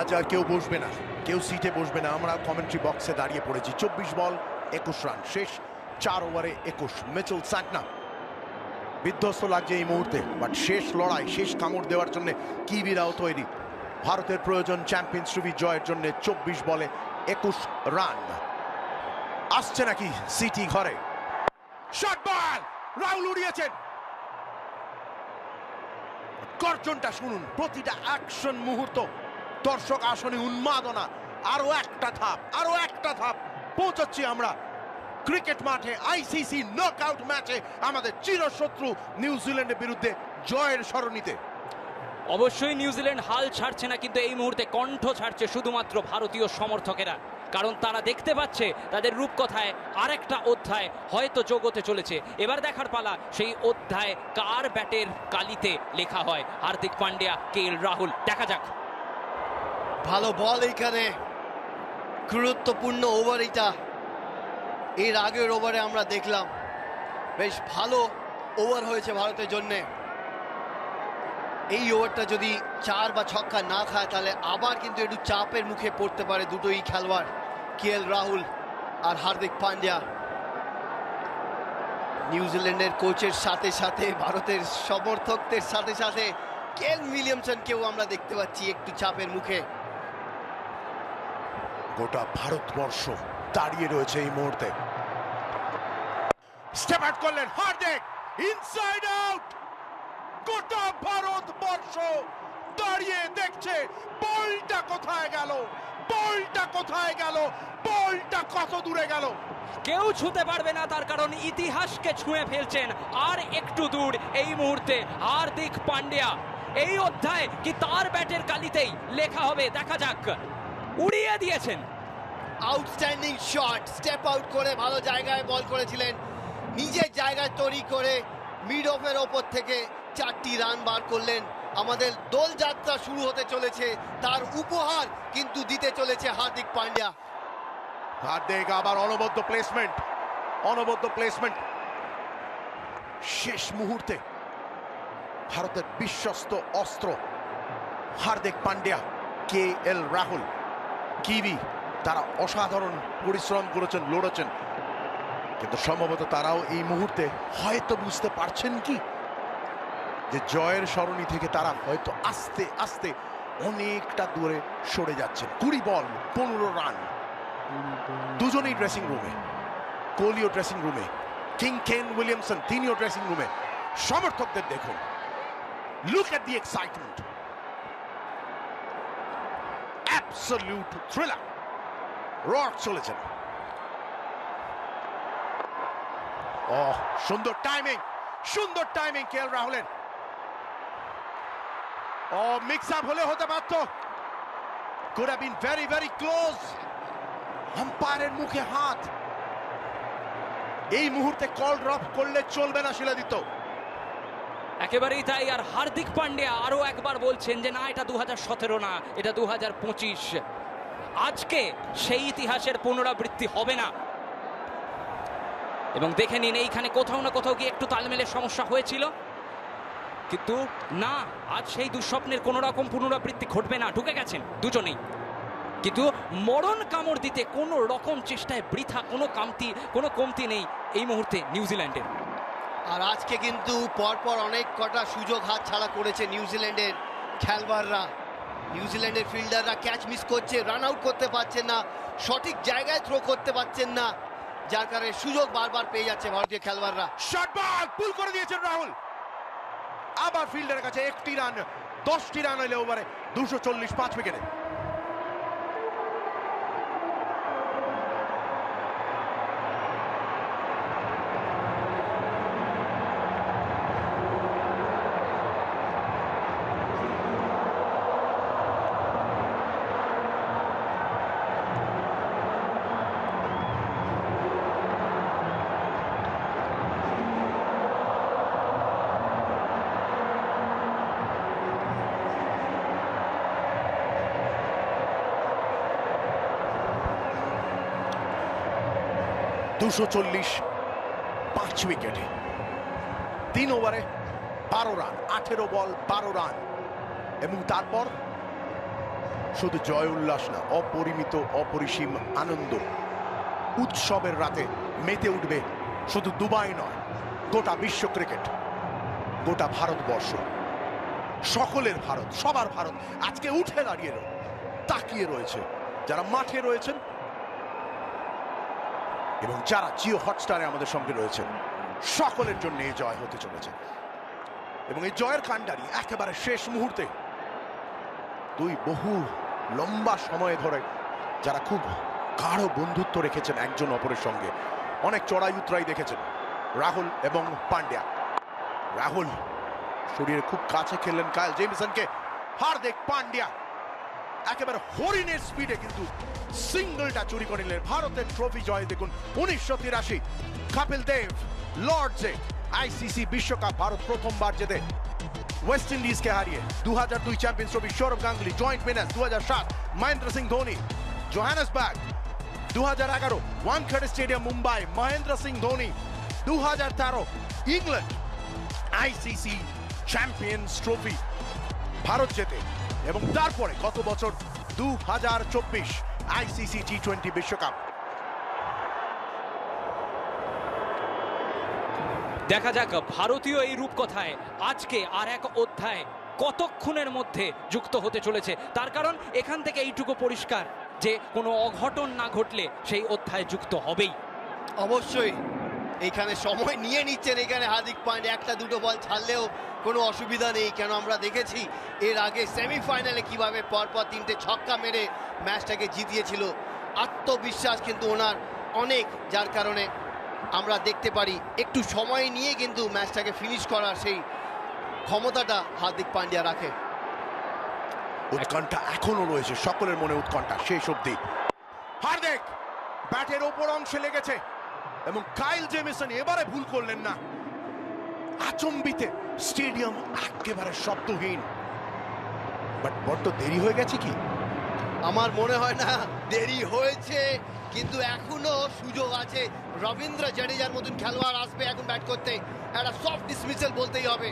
আজ আর কেউ বসবে না, কেউ সিটে বসবে না। আমরা কমেন্ট্রি বক্সে দাঁড়িয়ে পড়েছি। 24 বল 21 রান, শেষ 4 ওভারে 21। মিচেল স্যান্টনার বিধ্বস্ত লাগছে এই মুহূর্তে, বাট শেষ লড়াই, শেষ কামড় দেওয়ার জন্য কিবিরাও তৈরি। ভারতের প্রয়োজন চ্যাম্পিয়ন্স ট্রফি জয়ের জন্য। 24 বলে 21 রান। আসছে নাকি সিটি ঘরে? শট বল, রাহুল উড়িয়েছেন। গর্জনটা শুনুন, প্রতিটা অ্যাকশন মুহূর্ত, দর্শক আসনে উন্মাদনা। আরো একটা ধাপ, আরো একটা ধাপ পৌঁছচ্ছি আমরা ক্রিকেট মাঠে। আইসিসি নকআউট ম্যাচে আমাদের চিরশত্রু নিউজিল্যান্ডের বিরুদ্ধে জয়ের সরণিতে। অবশ্যই নিউজিল্যান্ড হাল ছাড়ছে না, কিন্তু এই মুহূর্তে কণ্ঠ ছাড়ছে শুধুমাত্র ভারতীয় সমর্থকেরা, কারণ তারা দেখতে পাচ্ছে তাদের রূপকথায় আরেকটা অধ্যায় হয়তো যোগ হতে চলেছে। এবার দেখার পালা সেই অধ্যায় কার ব্যাটের কালিতে লেখা হয়। হার্দিক পান্ডিয়া, কেএল রাহুল, দেখা যাক। ভালো বল এইখানে, গুরুত্বপূর্ণ ওভার এটা। এর আগের ওভারে আমরা দেখলাম বেশ ভালো ওভার হয়েছে ভারতের জন্যে। এই ওভারটা যদি 4 বা ছক্কা না খায় তাহলে আবার কিন্তু একটু চাপের মুখে পড়তে পারে দুটোই খেলোয়াড়, কেএল রাহুল আর হার্দিক পান্ডিয়া। নিউজিল্যান্ডের কোচের সাথে সাথে ভারতের সমর্থকদের সাথে সাথে কেন উইলিয়ামসনকেও আমরা দেখতে পাচ্ছি একটু চাপের মুখে। গোটা ভারতবর্ষ দাঁড়িয়ে রয়েছে এই মুহূর্তে। স্টেপ আউট করলেন হার্দিক, ইনসাইড আউট। গোটা ভারতবর্ষ দাঁড়িয়ে দেখছে বলটা কোথায় গেল, বলটা কোথায় গেল, বলটা কত দূরে গেল। কেউ ছুঁতে পারবে না, তার কারণ ইতিহাসকে ছুঁয়ে ফেলছেন আর একটু দূর এই মুহূর্তে হার্দিক পান্ডিয়া। এই অধ্যায় কি তার ব্যাটের কালিতেই লেখা হবে? দেখা যাক। উড়িয়ে দিয়েছেন। আউটস্ট্যান্ডিং শট, স্টেপ আউট করে ভালো জায়গায় বল করেছিলেন, নিজের জায়গায় তৈরি করে মিড অফের ওপর থেকে 4টি রান বার করলেন। আমাদের দোলযাত্রা শুরু হতে চলেছে, তার উপহার কিন্তু দিতে চলেছে হার্দিক পান্ডিয়া। হার্দিক আবার অনবদ্য প্লেসমেন্ট, অনবদ্য প্লেসমেন্ট। শেষ মুহূর্তে ভারতের বিশ্বস্ত অস্ত্র হার্দিক পান্ডিয়া, কেএল রাহুল, কিবি, তারা অসাধারণ পরিশ্রম করেছেন, লড়েছেন, কিন্তু সম্ভবত তারাও এই মুহূর্তে হয়তো বুঝতে পারছেন কি যে জয়ের সরণি থেকে তারা হয়তো আস্তে আস্তে অনেকটা দূরে সরে যাচ্ছেন। 20 বল 15 রান। দুজনেই ড্রেসিং রুমে, কোহলিও ড্রেসিং রুমে, কেন উইলিয়ামসন তিনিও ড্রেসিং রুমে। সমর্থকদের দেখুন, look at the excitement, absolute thriller. Rock চলেছেন। ও সুন্দর টাইমিং, সুন্দর টাইমিং কেএল রাহুলের। ও মিক্স আপ হলে হতে পারত, could have been very very close. আম্পায়ারের মুখে হাত। এই মুহূর্তে কল ড্রপ করলে চলবে না শিলাদিত্য। একেবারেই তাই। আর হার্দিক পান্ডিয়া আরো একবার বলছেন যে না, এটা 2017 না, এটা 2025। আজকে সেই ইতিহাসের পুনরাবৃত্তি হবে না। এবং দেখে নিন, এইখানে কোথাও না কোথাও গিয়ে একটু তালমেলের সমস্যা হয়েছিল, কিন্তু না, আজ সেই দুঃস্বপ্নের কোনো রকম পুনরাবৃত্তি ঘটবে না। ঢুকে গেছেন দুজনেই, কিন্তু মরণ কামড় দিতে কোনো রকম চেষ্টায় বৃথা কোনো কমতি নেই এই মুহূর্তে নিউজিল্যান্ডের। আর আজকে কিন্তু পরপর অনেক কটা সুযোগ হাত ছাড়া করেছে নিউজিল্যান্ডের খেলোয়াড়রা। নিউজিল্যান্ডের ফিল্ডাররা ক্যাচ মিস করছে, রান আউট করতে পারছেন না, সঠিক জায়গায় থ্রো করতে পারছেন না, যার কারণে সুযোগ বারবার পেয়ে যাচ্ছে ভারতীয় খেলোয়াড়রা। শট বল পুল করে দিয়েছেন রাহুল। আবার ফিল্ডারের কাছে 1টি রান, 10টি রান হইলে ওভারে 240, 5 উইকেটে। $240, 5 উইকেটে, 3 ওভারে 12 রান, 18 বল 12 রান। এবং তারপর শুধু জয় উল্লাস না, অপরিমিত অপরিসীম আনন্দ, উৎসবের রাতে মেতে উঠবে শুধু দুবাই নয়, গোটা বিশ্ব ক্রিকেট, গোটা ভারতবর্ষ, সকলের ভারত, সবার ভারত আজকে উঠে দাঁড়িয়ে তাকিয়ে রয়েছে, যারা মাঠে রয়েছেন এবং যারা জিও হটস্টারে আমাদের সঙ্গে রয়েছেন, সকলের জন্য এই জয় হতে চলেছে। এবং এই জয়ের কাণ্ডারি একেবারে শেষ মুহূর্তে দুই বহু লম্বা সময় ধরে যারা খুব গাঢ় বন্ধুত্ব রেখেছেন একজন অপরের সঙ্গে, অনেক চড়াই উতরাই দেখেছেন, রাহুল এবং পান্ডিয়া। রাহুল শরীরে খুব কাছে খেললেন কাইল জেমিসনকে, হার্দিক পান্ডিয়া একেবারে হরিণের স্পিডে কিন্তু সিঙ্গলটা চুরি করে নিলেন। ভারতের ট্রফি জয় দেখুন 1983 কপিল দেব লর্ডসে আইসিসি বিশ্বকাপ ভারত প্রথমবার জেতে ওয়েস্ট ইন্ডিজকে হারিয়ে। 2002 Champions Trophy Sourav Ganguly joint winners. 2007 Mahendra Singh Dhoni Johannesburg. 2011 Wankhede stadium Mumbai Mahendra Singh Dhoni. 2013 England ICC Champions Trophy Bharat জেতে। এবং তারপরে গত বছর 2024 আইসিসি টি20 বিশ্বকাপ। দেখা যাক ভারতীয় এই রূপকথায় আজকে আর এক অধ্যায় কতক্ষণের মধ্যে যুক্ত হতে চলেছে। তার কারণ এখান থেকে এইটুকু পরিষ্কার যে কোনো অঘটন না ঘটলে সেই অধ্যায় যুক্ত হবেই। অবশ্যই এইখানে সময় নিয়ে নিচ্ছেন এখানে হার্দিক পান্ডিয়া, একটা দুটো বল ছাড়লেও কোনো অসুবিধা নেই, কেন আমরা দেখেছি এর আগে সেমিফাইনালে কিভাবে পরপর 3টে ছক্কা মেরে ম্যাচটাকে জিতিয়েছিল। আত্মবিশ্বাস কিন্তু ওনার অনেক, যার কারণে আমরা দেখতে পারি একটু সময় নিয়ে কিন্তু ম্যাচটাকে ফিনিশ করার সেই ক্ষমতাটা হার্দিক পান্ডিয়া রাখে। উৎকণ্ঠা এখনো রয়েছে সকলের মনে, উৎকণ্ঠা শেষ অবধি। হার্দিক ব্যাটের ওপর অংশে লেগেছে এবং কাইল জেমিসন এবারে ভুল করলেন না। আচম্বিতে স্টেডিয়াম একেবারে শব্দহীন। বাট বড্ড দেরি হয়ে গেছে কি? আমার মনে হয় না দেরি হয়েছে, কিন্তু এখনো সুযোগ আছে। রবীন্দ্র জাডেজার মতন খেলোয়াড় আসবে এখন ব্যাট করতে, একটা সফট ডিসমিসাল বলতেই হবে।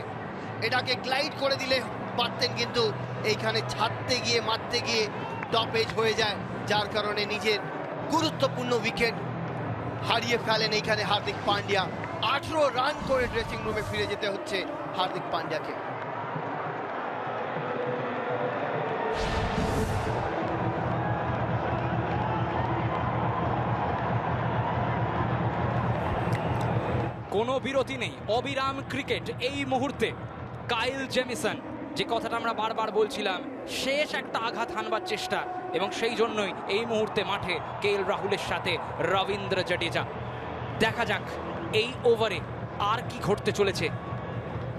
এটাকে গ্লাইড করে দিলে পারতেন, কিন্তু এইখানে ছাড়তে গিয়ে মারতে গিয়ে টপ এজ হয়ে যায়, যার কারণে নিজের গুরুত্বপূর্ণ উইকেট হারিয়ে ফেলেন এইখানে হার্দিক পান্ডিয়া। 18 রান করে ড্রেসিং রুমে ফিরে যেতে হচ্ছে হার্দিক পান্ডিয়াকে। কোনো বিরতি নেই, অবিরাম ক্রিকেট এই মুহূর্তে। কাইল জেমিসন, যে কথাটা আমরা বারবার বলছিলাম, শেষ একটা আঘাত হানবার চেষ্টা, এবং সেই জন্যই এই মুহূর্তে মাঠে কেএল রাহুলের সাথে রবীন্দ্র জাডেজা। দেখা যাক এই ওভারে আর কি ঘটতে চলেছে,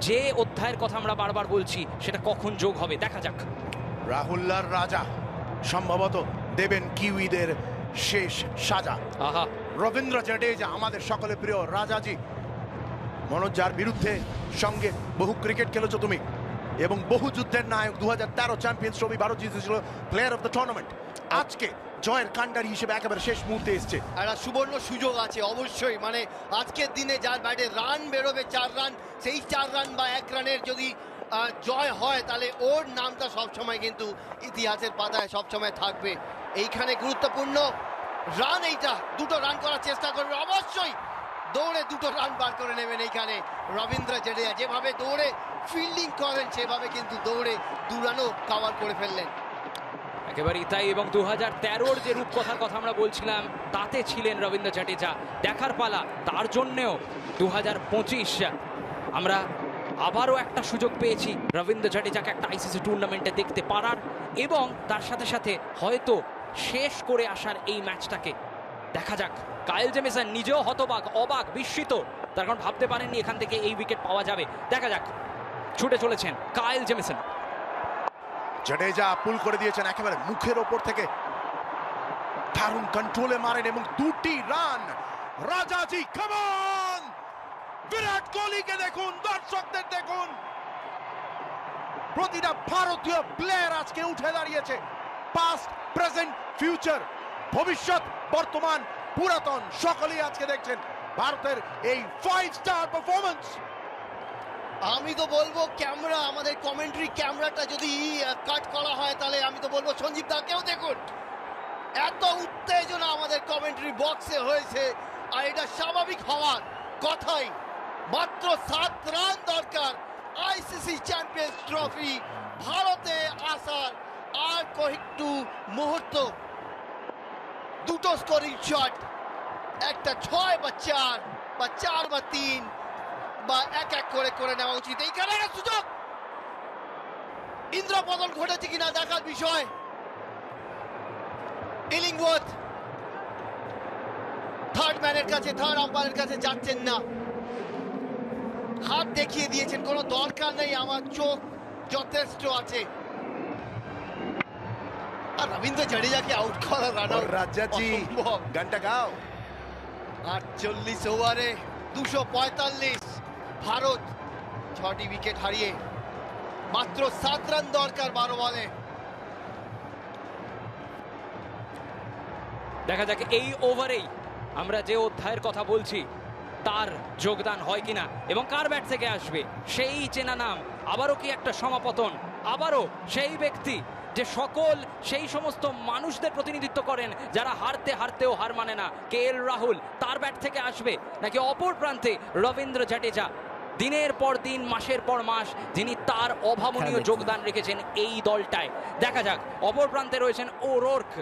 যে অধ্যায়ের কথা আমরা বারবার বলছি সেটা কখন যোগ হবে, দেখা যাক। রাহুল্লার রাজা সম্ভবত দেবেন কিউইদের শেষ সাজা। আহা, রবীন্দ্র জাডেজা আমাদের সকলের প্রিয় রাজাজি। মনোজ, যার বিরুদ্ধে সঙ্গে বহু ক্রিকেট খেলেছো তুমি এবং বহু যুদ্ধের নায়ক, 2013 চ্যাম্পিয়ন্স ট্রফি ভারত জিতেছিল, প্লেয়ার অফ দ্য টুর্নামেন্ট, আজকে জয়ের কাণ্ডারি হিসেবে একেবারে শেষ মুহূর্তে এসছে। একটা সুবর্ণ সুযোগ আছে অবশ্যই, মানে আজকের দিনে যার ব্যাটে রান বেরোবে 4 রান, সেই 4 রান বা 1 রানের যদি জয় হয়, তাহলে ওর নামটা সবসময় কিন্তু ইতিহাসের পাতায় সবসময় থাকবে। এইখানে গুরুত্বপূর্ণ রান, এইটা 2টো রান করার চেষ্টা করবে অবশ্যই। দৌড়ে 2টো রান বার করে নেবেন এইখানে রবীন্দ্র জাডেজা। যেভাবে দৌড়ে ফিল্ডিং করেন সেভাবে কিন্তু দৌড়ে 2 রানও কভার করে ফেললেন। একেবারেই তাই। এবং 2013-র যে রূপকথার কথা আমরা বলছিলাম, তাতে ছিলেন রবীন্দ্র জাডেজা। দেখার পালা তার জন্যেও 2025 আমরা আবারও একটা সুযোগ পেয়েছি রবীন্দ্র জাডেজাকে একটা আইসিসি টুর্নামেন্টে দেখতে পারার, এবং তার সাথে সাথে হয়তো শেষ করে আসার এই ম্যাচটাকে। দেখা যাক। কাইল জেমিসন নিজেও হতবাক, অবাক, বিস্মিত, তার কারণ ভাবতে পারেননি এখান থেকে এই উইকেট পাওয়া যাবে। দেখা যাক, ছুটে চলেছেন কাইল জেমিসন। জাডেজা পুল করে দিয়েছেন একেবারে মুখের ওপর থেকে, দারুণ কন্ট্রোলে মারেন এবং 2টি রান। Rajaji come on! বিরাট কোহলিকে দেখুন, দর্শকদের দেখুন, প্রতিটা ভারতীয় প্লেয়ার আজকে উঠে দাঁড়িয়েছে। পাস্ট, প্রেজেন্ট, ফিউচার, ভবিষ্যৎ, বর্তমান, পুরাতন, সকলেই আজকে দেখছেন ভারতের এই 5 স্টার পারফরম্যান্স। আমি তো বলবো ক্যামেরা, আমাদের কমেন্ট্রি ক্যামেরাটা যদি কাট করা হয় তাহলে আমি তো বলবো সঞ্জীব দাকেও দেখুন, এত উত্তেজনা আমাদের কমেন্ট্রি বক্সে হয়েছে, আর এটা স্বাভাবিক হওয়ার কথাই। মাত্র 7 রান দরকার আইসিসি চ্যাম্পিয়ন্স ট্রফি ভারতে আসার, আর কয়েকটু মুহূর্ত, দুটো স্কোরিং শট, একটা 6 বা 4 বা 4 বা 3 বা এক এক করে নেওয়া উচিত। এইখানে একটা সুযোগ, ইন্দ্রপতন ঘটেছে কিনা দেখার বিষয়। ইলিংওয়ার্থ থার্ড ম্যানের কাছে, থার্ড আম্পায়ারের কাছে যাচ্ছেন না, হাত দেখিয়ে দিয়েছেন, কোনো দরকার নেই, আমার চোখ যথেষ্ট আছে। আর রবীন্দ্র জাডেজাকে আউট করা রান আউট রাজ্জাজি গানটা গাও। 48 ওভারে 245, ভারত 6টি উইকেট হারিয়ে মাত্র 7 রান দরকার 12 বলে। দেখা যাক এই ওভারেই আমরা যে অধ্যায়ের কথা বলছি তার যোগদান হয় কিনা এবং কার ব্যাট থেকে আসবে সেই চেনা নাম। আবারও কি একটা সমাপতন, আবারও সেই ব্যক্তি যে সকল সেই সমস্ত মানুষদের প্রতিনিধিত্ব করেন যারা হারতে হারতেও হার মানে না, KL রাহুল, তার ব্যাট থেকে আসবে নাকি অপর প্রান্তে রবীন্দ্র জাডেজা, দিনের পর দিন মাসের পর মাস যিনি তার অভাবনীয় যোগদান রেখেছেন এই দলটায়। দেখা যাক অপর প্রান্তে রয়েছেন ও'রোর্ক,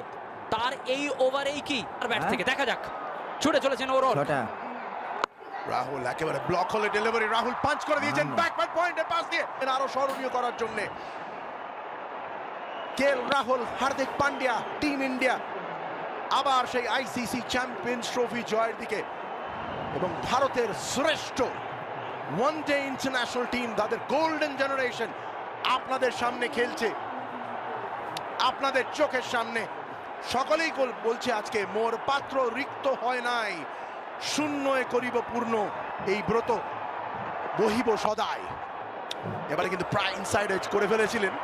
তার এই ওভারেই কি তার ব্যাট থেকে দেখা যাক, ছুটে চলেছেন ও'রোর্ক। রাহুল একেবারে ব্লক হলে ডেলিভারি, রাহুল পাঞ্চ করে দিয়েছেন ব্যাকওয়ার্ড পয়েন্টের পাস দিয়ে আরো স্মরণীয় করার জন্য। KL Rahul, Hardik Pandya, team India আবার সেই আইসিসি চ্যাম্পিয়ন্স ট্রফি জয়ের দিকে, এবং ভারতের শ্রেষ্ঠ ওয়ানডে ইন্টারন্যাশনাল টিম, তাদের গোল্ডেন জেনারেশন আপনাদের সামনে খেলছে, আপনাদের চোখের সামনে। সকলেই বলছে আজকে মোর পাত্র রিক্ত হয় নাই, শূন্যে করিব পূর্ণ, এই ব্রত বহিব সদাই। এবারে কিন্তু প্রায় ইনসাইড এজ করে ফেলেছিলেন।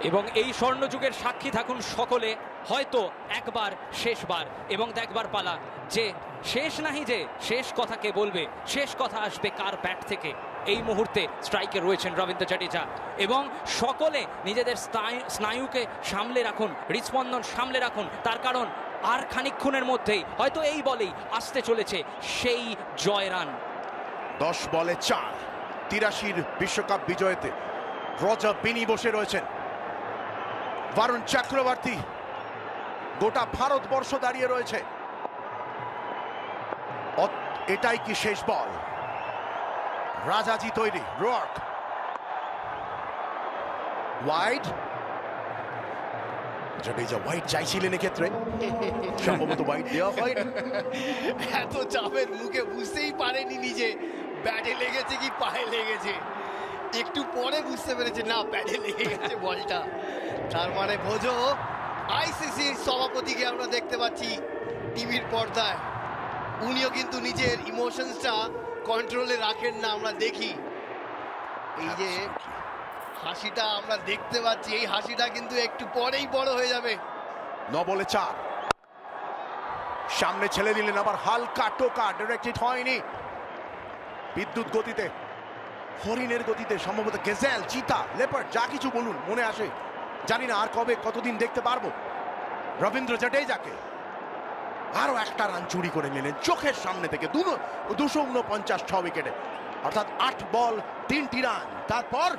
এবং এই স্বর্ণযুগের সাক্ষী থাকুন সকলে, হয়তো একবার শেষবার, এবং দেখবার পালা যে শেষ নাহি, যে শেষ কথা কে বলবে, শেষ কথা আসবে কার ব্যাট থেকে। এই মুহূর্তে স্ট্রাইকে রয়েছেন রবীন্দ্র জাডেজা, এবং সকলে নিজেদের স্নায়ুকে সামলে রাখুন, হৃদস্পন্দন সামলে রাখুন, তার কারণ আর খানিকক্ষণের মধ্যেই হয়তো এই বলেই আসতে চলেছে সেই জয় রান। 10 বলে 4, 83 বিশ্বকাপ বিজয়তে রজার বিনি বসে রয়েছেন, বরুণ চক্রবর্তী, গোটা ভারতবর্ষ দাঁড়িয়ে রয়েছে। এটাই কি শেষ বল? রাজাজি তৈরি, রক ওয়াইড, জাডেজা ওয়াইড চাইছিলেন এক্ষেত্রে, সম্ভবত ওয়াইড দেওয়া হয়। এত চাপের মুখে বুঝতেই পারেনি নিজে ব্যাটে লেগেছে কি পায়ে লেগেছে, একটু পরে বুঝতে পেরেছে না ব্যাটে লেগে গেছে বলটা। তার মানে বোঝো আইসিসির সভাপতিকে আমরা দেখতে পাচ্ছি টিভির পর্দায়, উনিও কিন্তু নিজের ইমোশনসটা কন্ট্রোলে রাখেন না। আমরা দেখি এই যে হাসিটা আমরা দেখতে পাচ্ছি, এই হাসিটা কিন্তু একটু পরেই বড় হয়ে যাবে। 9 বলে 4, সামনে ছেড়ে দিলেন, আবার হালকা টোকা, ডাইরেক্টেড হয়নি, বিদ্যুৎ গতিতে, হরিণের গতিতে, সম্ভবত গেজেল, চিতা, লেপার্ড, যা কিছু বলুন মনে আসে। জানি না আর কবে কতদিন দেখতে পারবো রবীন্দ্র জাডেজাকে। আরো একটা রান চুরি করে নিলেন চোখের সামনে থেকে, 249 6 উইকেটে, অর্থাৎ 8 বল 3টি রান। তারপর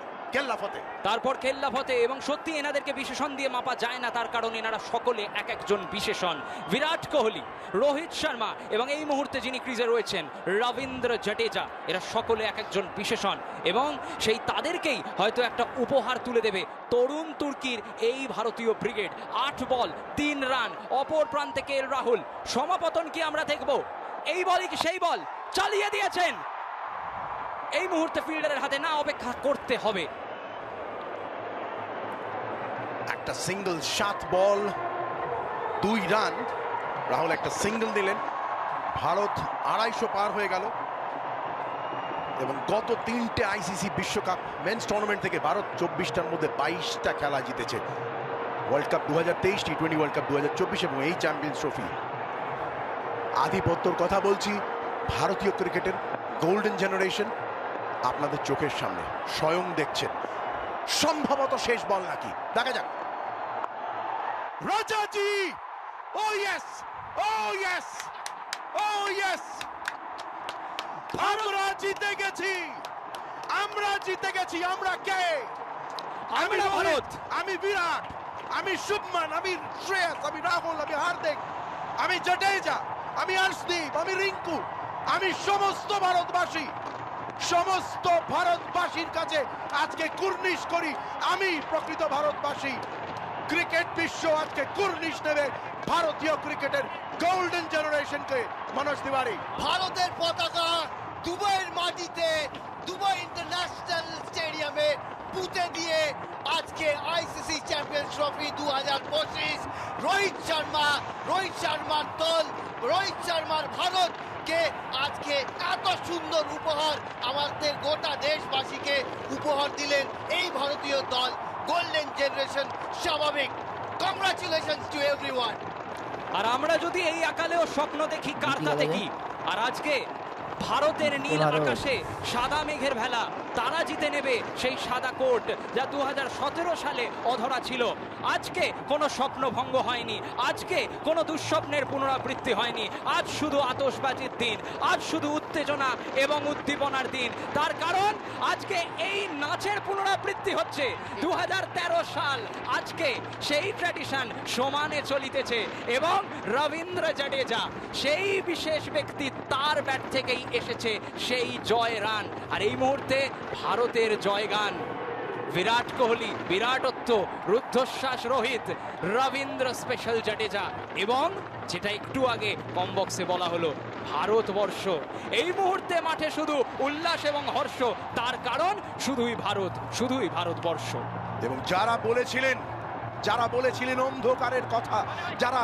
কেল্লা ফতে, এবং সত্যি এনাদেরকে বিশেষণ দিয়ে মাপা যায় না, তার কারণ এনারা সকলে এক একজন বিশেষণ। বিরাট কোহলি, রোহিত শর্মা, এবং এই মুহূর্তে যিনি ক্রিজে রয়েছেন রবীন্দ্র জাডেজা, এরা সকলে এক একজন বিশেষণ, এবং সেই তাদেরকেই হয়তো একটা উপহার তুলে দেবে তরুণ তুর্কির এই ভারতীয় ব্রিগেড। 8 বল 3 রান, অপর প্রান্তে KL রাহুল। সমাপতন কি আমরা দেখব? এই বলই কি সেই বল? চালিয়ে দিয়েছেন। এই মুহূর্তে ফিল্ডারের হাতে না অপেক্ষা করতে হবে। একটা সিঙ্গল, 7 বল 2 রান, রাহুল একটা সিঙ্গল দিলেন, ভারত 250 পার হয়ে গেল। এবং গত 3টে আইসিসি বিশ্বকাপ মেন্স টুর্নামেন্ট থেকে ভারত 24টার মধ্যে 22টা খেলা জিতেছে। World cup 2023, T20 world cup 2024 এবং এই চ্যাম্পিয়ন্স ট্রফি। আধিপত্যর কথা বলছি, ভারতীয় ক্রিকেটের গোল্ডেন জেনারেশন আপনাদের চোখের সামনে স্বয়ং দেখছেন। সম্ভবত শেষ বল নাকি, দেখা যাক। রাজাজি, ও ইয়েস, ও ইয়েস, ও ইয়েস, আমরা জিতে গেছি, আমরা জিতে গেছি। আমরা কে? আমি ভারত, আমি বিরাট, আমি শুভমান, আমি শ্রেয়স, আমি রাহুল, আমি হার্দিক, আমি জাডেজা, আমি হর্ষদীপ, আমি রিঙ্কু, আমি সমস্ত ভারতবাসী, সমস্ত ভারতবাসীর কাছে আজকে কুর্নিশ করি। আমি প্রকৃত ভারতবাসী। ক্রিকেট বিশ্ব আজকে কুর্নিশ নেবে ভারতীয় ক্রিকেটের গোল্ডেন জেনারেশনকে। মনোজ তিওয়ারি। ভারতের পতাকা দুবাইয়ের মাটিতে, দুবাই ইন্টারন্যাশনাল স্টেডিয়ামে পুঁতে দিয়ে আজকে আইসিসি চ্যাম্পিয়ন্স ট্রফি 2025 রোহিত শর্মার দল, রোহিত শর্মার ভারতকে আজকে এত সুন্দর উপহার আমাদের গোটা দেশবাসীকে উপহার দিলেন এই ভারতীয় দল। গোল্ডেন জেনারেশন স্বাভাবিক। Congratulations to everyone. আর আমরা যদি এই আকালেও স্বপ্ন দেখি কার্তা দেখি, আর আজকে ভারতের নীল আকাশে সাদা মেঘের ভেলা, তারা জিতে নেবে সেই সাদা কোট যা 2017 সালে অধরা ছিল। আজকে কোনো স্বপ্নভঙ্গ হয়নি, আজকে কোনো দুঃস্বপ্নের পুনরাবৃত্তি হয়নি। আজ শুধু আতশবাজির দিন, আজ শুধু উত্তেজনা এবং উদ্দীপনার দিন। তার কারণ আজকে এই নাচের পুনরাবৃত্তি হচ্ছে 2013 সাল। আজকে সেই ট্র্যাডিশন সমানে চলিতেছে এবং রবীন্দ্র জাডেজা সেই বিশেষ ব্যক্তি, তার ব্যাট থেকেই এসেছে সেই জয় রান। আর এই মুহূর্তে ভারতের জয়গান। বিরাট কোহলি, বিরাটত্ব, রুদ্ধশ্বাস রোহিত, রবীন্দ্র স্পেশাল জাডেজা এবং যেটা একটু আগে কম বক্সে বলা হলো ভারতবর্ষ। এই মুহূর্তে মাঠে শুধু উল্লাস এবং হর্ষ, তার কারণ শুধুই ভারত, শুধুই ভারতবর্ষ। এবং যারা বলেছিলেন অন্ধকারের কথা, যারা